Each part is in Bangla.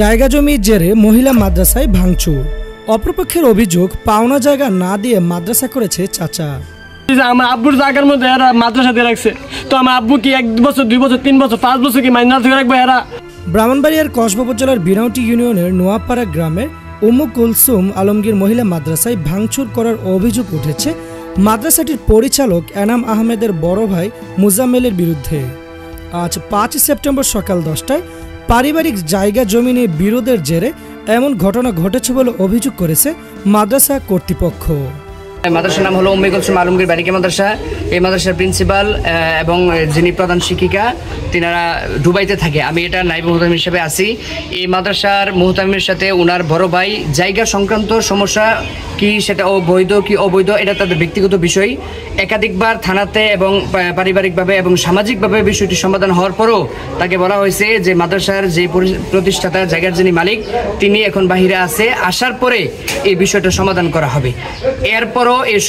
জায়গা জমির জেরে মহিলা মাদ্রাসায় ভাঙচুর। অপরপক্ষের অভিযোগ, পাওনা জায়গা না দিয়ে মাদ্রাসা করেছে চাচা। আমার আব্বুর জায়গার মধ্যে এরা মাদ্রাসা দিয়ে রাখছে, তো আমার আব্বু কি 1 বছর 2 বছর 3 বছর 5 বছর কি মাইনা থেকে রাখবে এরা? ব্রাহ্মণবাড়িয়ার কসবা উপজেলার বিনাউটি ইউনিয়নের নোয়াপাড়া গ্রামের উম্মু কুলসুম আলমগীর মহিলা মাদ্রাসায় ভাঙচুর করার অভিযোগ উঠেছে মাদ্রাসাটির পরিচালক এনাম আহমেদের বড় ভাই মুজাম্মেলের বিরুদ্ধে। আজ 5 সেপ্টেম্বর সকাল 10টায় পারিবারিক জায়গা জমি নিয়ে বিরোধের জেরে এমন ঘটনা ঘটেছে বলে অভিযোগ করেছে মাদ্রাসা কর্তৃপক্ষ। মাদ্রাসার নাম হলো উম্মে কুলসুম আলমগীর বাড়িকে মাদ্রাসা। এই মাদ্রাসার প্রিন্সিপাল এবং যিনি প্রধান শিক্ষিকা তিনারা দুবাইতে থাকে, আমি এটা নাইব মুহতামিম হিসেবে আছি। এই মাদ্রাসার মুহতামিমের সাথে ওনার বড় ভাই জায়গা সংক্রান্ত সমস্যা কি সেটা বৈধ কি অবৈধ এটা তাদের ব্যক্তিগত বিষয়। একাধিকবার থানাতে এবং পারিবারিকভাবে এবং সামাজিকভাবে বিষয়টি সমাধান হওয়ার পরও তাকে বলা হয়েছে যে মাদ্রাসার যে প্রতিষ্ঠাতা জায়গার যিনি মালিক তিনি এখন বাহিরে আছে, আসার পরে এই বিষয়টা সমাধান করা হবে। এরপরও এই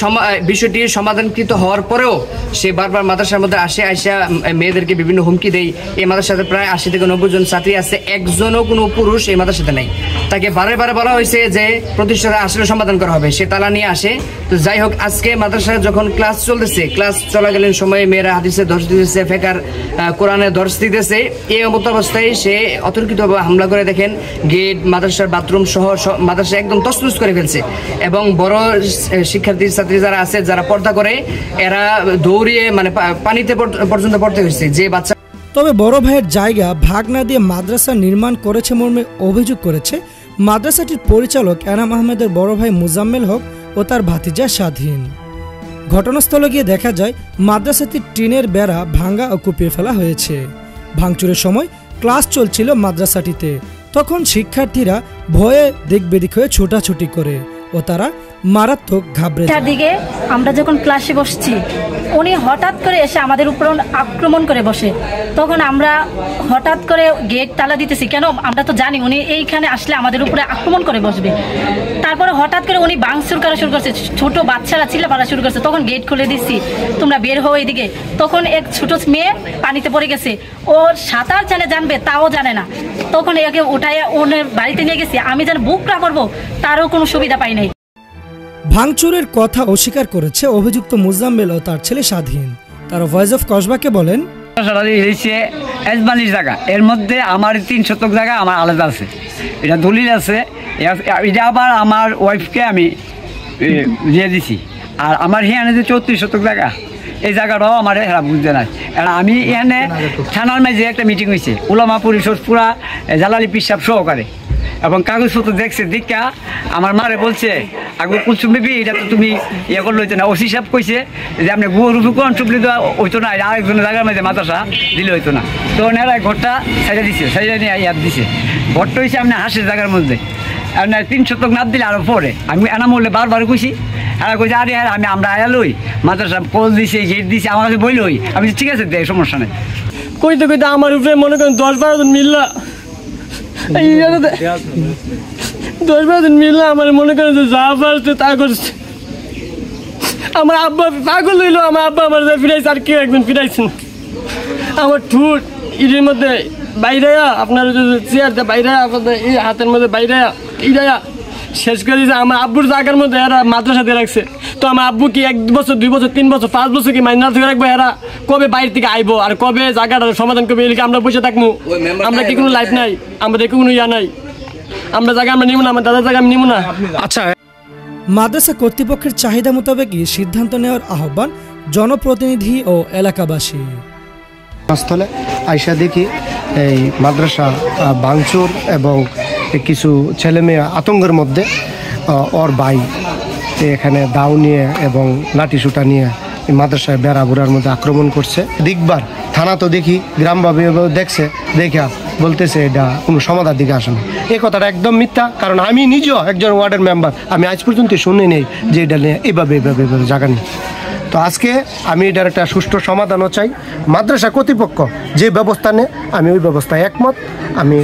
বিষয়টি সমাধানকৃত হওয়ার পরেও সে বারবার মাদ্রাসার মধ্যে আইসা মেয়েদেরকে বিভিন্ন হুমকি দেয়। এই মাদ্রাসাতে প্রায় 80 থেকে 90 জন ছাত্রী আছে, একজনও কোনো পুরুষ এই মাদ্রাসাতে নাই। তাকে বারে বারে বলা হয়েছে যে প্রতিষ্ঠাতা আসলে সমাধান করা হবে, সে তালা নিয়ে আসে। তো যাই হোক, আজকে মাদ্রাসায় যখন ক্লাস চলতেছে, ক্লাস চলাকালীন সময়ে মেয়েরা হাদিসে দর্শ দিতেছে, ফেকার কোরআনে দর্শ দিতেছে। এই অবস্থায় সে অতর্কিতভাবে হামলা করে, দেখেন গেট, মাদ্রাসার বাথরুম সহ মাদ্রাসা একদম তছনছ করে ফেলছে। এবং বড় শিক্ষার্থী ছাত্রী যারা আছে, যারা পর্দা করে, এরা দৌড়িয়ে মানে পানিতে পর্যন্ত পড়তে হয়েছে। যে বাচ্চা তবে বড় ভাইয়ের জায়গা ভাগ না দিয়ে মাদ্রাসা নির্মাণ করেছে মর্মে অভিযোগ করেছে মাদ্রাসাটির পরিচালক এনাম আহমেদের বড় ভাই মুজাম্মেল হক ও তার ভাতিজা স্বাধীন। ঘটনাস্থলে গিয়ে দেখা যায় মাদ্রাসাটির টিনের বেড়া ভাঙ্গা ও কুপিয়ে ফেলা হয়েছে। ভাঙচুরের সময় ক্লাস চলছিল মাদ্রাসাটিতে, তখন শিক্ষার্থীরা ভয়ে দিকবেদিক হয়ে ছোটাছুটি করে ও তারা মারাত্মক ঘাবড়ে যায়। দিকে আমরা যখন ক্লাসে বসছি, উনি হঠাৎ করে এসে আমাদের উপর আক্রমণ করে বসে। তখন আমরা হঠাৎ করে গেট তালা দিতেছি, কেন আমরা তো জানি উনি এইখানে আসলে আমাদের উপরে আক্রমণ করে বসবে। তারপরে হঠাৎ করে উনি ভাঙচুর করা শুরু করছে, ছোট বাচ্চারা চিল্লাপাড়া শুরু করছে। তখন গেট খুলে দিচ্ছি, তোমরা বের হও এদিকে। তখন এক ছোট মেয়ে পানিতে পড়ে গেছে, ও সাঁতার জানবে তাও জানে না। তখন একে উঠায় ওনার বাড়িতে নিয়ে গেছি, আমি যেন বুকটা করবো তারও কোনো সুবিধা পাই নাই। ভাঙচুরের কথা অস্বীকার করেছে অভিযুক্ত মুজাম্মেল ও তার ছেলে স্বাধীন। তারা ভয়েস অফ কসবাকে বলেন, জায়গা এর মধ্যে আমার 3 শতক জায়গা আমার আলাদা আছে, এটা দলিল আছে। এটা আবার আমার ওয়াইফকে আমি দিয়ে দিছি। আর আমার এখানে যে 34 শতক জায়গা, এই জায়গাটাও আমার এরা বুঝতে নাই। আমি এখানে থানার মাঝে একটা মিটিং হয়েছে, উলামা পরিষদ পুরা জালালি পিসাব সহকারে, এবং কাগজপত্র দেখছে। দীক্ষা আমার মারে বলছে, আগে কুলসুম বিবি এটা তো তুমি ইয়ে করলে হইতো না। ওসি সাহেব কইছে যে আপনি গুরুকরণ চুপলি দেওয়া হইতো না, আরেকজনের জায়গার মধ্যে মাদ্রাসা দিলে হইতো না। তো এরা ঘরটা সাইডে দিছে, সাইডে নিয়ে ইয়াদ দিছে। ঘরটা হয়েছে আপনার হাঁসের জায়গার মধ্যে, আপনার 3 শতক না দিলে আরও পরে। আমি এনাম বললে বারবার কইছি, এরা কইছে আরে আমরা আয়া লই, মাদ্রাসা পোল দিছে, গেট দিছে, আমার কাছে বই লই। আমি ঠিক আছে, দেখ সমস্যা নেই। কইতে কইতে আমার উপরে মনে করেন 10-12 জন মিললা, 10-12 জন মিললা আমার মনে করেন যে যা পারছে তা করছে। আমার আব্বা পাগল হইলো, আমার আব্বা আমার ফিরাইছে, আর কেউ একজন ফিরাইছে না। আমার ঠুট ইটের মধ্যে বাইরে, আপনার চেয়ারটা বাইরে, আপনাদের এই হাতের মধ্যে বাইরে ইরাইয়া শেষ করে দিয়েছে। আমার আব্বুর জায়গার মধ্যে এরা মাদ্রাসা দিয়ে রাখছে, তো আমার আব্বু কি 1 বছর 2 বছর 3 বছর 5 বছর কি মাইনা থেকে রাখবো? এরা কবে বাইরে থেকে আইবো আর কবে জায়গাটার সমাধান করবে? এলিকে আমরা বসে থাকবো? আমরা কি কোনো লাইফ নাই? আমাদের কোনো ইয়া নাই? আমরা জায়গা আমরা নিব না, আমার দাদার জায়গা আমি নিব না। আচ্ছা, মাদ্রাসা কর্তৃপক্ষের চাহিদা মোতাবেকই সিদ্ধান্ত নেওয়ার আহ্বান জনপ্রতিনিধি ও এলাকাবাসী। স্থলে আইসা দেখি এই মাদ্রাসা ভাঙচুর এবং কিছু ছেলে মেয়ে আতঙ্কের মধ্যে। ওর ভাই এখানে দাও নিয়ে এবং লাঠি সুটা নিয়ে মাদ্রাসায় বেড়া বুড়ার মধ্যে আক্রমণ করছে। দিকবার থানা তো দেখি, গ্রামভাবে দেখছে, দেখা বলতেছে এটা কোনো সমাধার দিকে আসে না। এই কথাটা একদম মিথ্যা, কারণ আমি নিজেও একজন ওয়ার্ডের মেম্বার, আমি আজ পর্যন্ত শুনে নেই যে এটা নিয়ে এভাবে জায়গা নেই। তো আজকে আমি এটার একটা সুষ্ঠু সমাধানও চাই। মাদ্রাসা কর্তৃপক্ষ যে ব্যবস্থা নেয় আমি ওই ব্যবস্থায় একমত। আমি